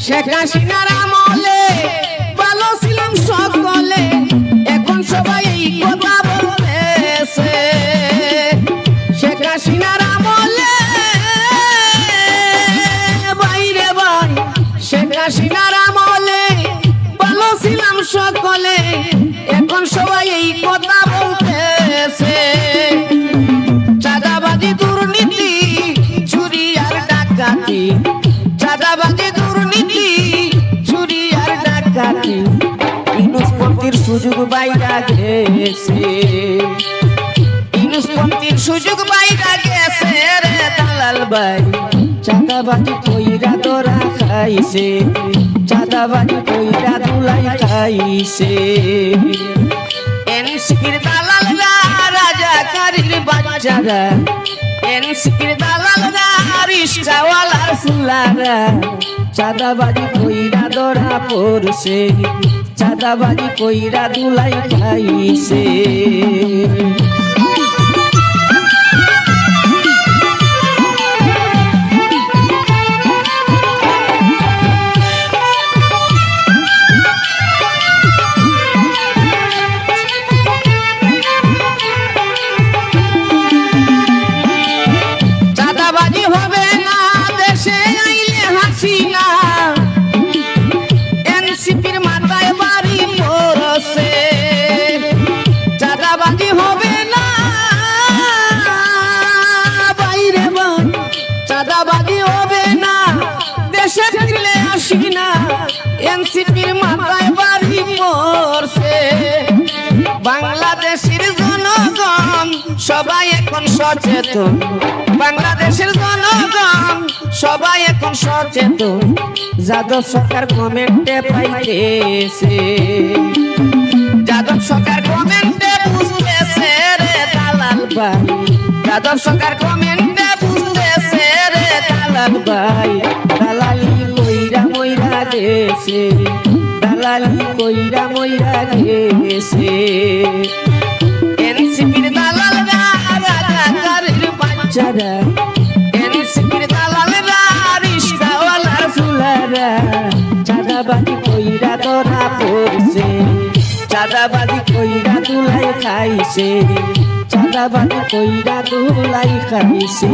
শেখ হাসিনার আমলে ভালো ছিলাম সকলে, এখন সবাই এই কথা বলতেছে। শেখ হাসিনার আমলে বাইরে ভাই, শেখ হাসিনার আমলে ভালো ছিলাম সকলে, এখন সবাই এই কথা বলতেছে। চাঁদাবাজি দুর্নীতি চুরি আর ডাকাতি, চাঁদাবাজি দুর্নীতি চুরি আর ডাকাতি, ইউনুসপন্থীর সুযোগ বাইরা গেছে, ইউনুসপন্থীর সুযোগ বাইরা গেছে রে দালাল ভাই। চাঁদাবাজি কইরা ধরা খাইছে, চাঁদাবাজি কইরা দুলাই খাইছে। এনসিপির দালালরা রাজাকারীর বাচ্চারা, এনসিপির দালালরা রিস্কাওয়ালার ফুলারা, চাঁদাবাজি কইরা ধরা পড়ছে, চাঁদাবাজি কইরা দুলাই খাইছে। চাঁদাবাজি হবে না দেশে আইলে হাসিনা, এনসিপির মাথায় বাড়ি পড়ছে। চাঁদাবাজি হবে না বাইরে ভাই, চাঁদাবাজি হবে না দেশে ফিরলে হাসিনা, এনসিপির মাথায় বাড়ি পড়ছে। বাংলাদেশের জনগণ সবাই এখন সচেতন, বাংলাদেশের জনগণ সবাই এখন সচেতন। যাদব সরকার কমেন্টে পাইতেছে, যাদব সরকার কমেন্টে বুঝতেছে রে দালাল ভাই, যাদব সরকার কমেন্টে বুঝতেছে রে দালাল ভাই। দালালি কইরা মইরা গেছে, দালালি কইরা মইরা গেছে। এনসিপির দালালরা রাজাকারীর বাচ্চারা, এনসিপির দালালরা রিস্কাওয়ালার ফুলারা, চাঁদাবাজি কইরা ধরা পড়ছে, চাঁদাবাজি কইরা দুলাই খাইছে, চাঁদাবাজি কইরা দুলাই খাইছে।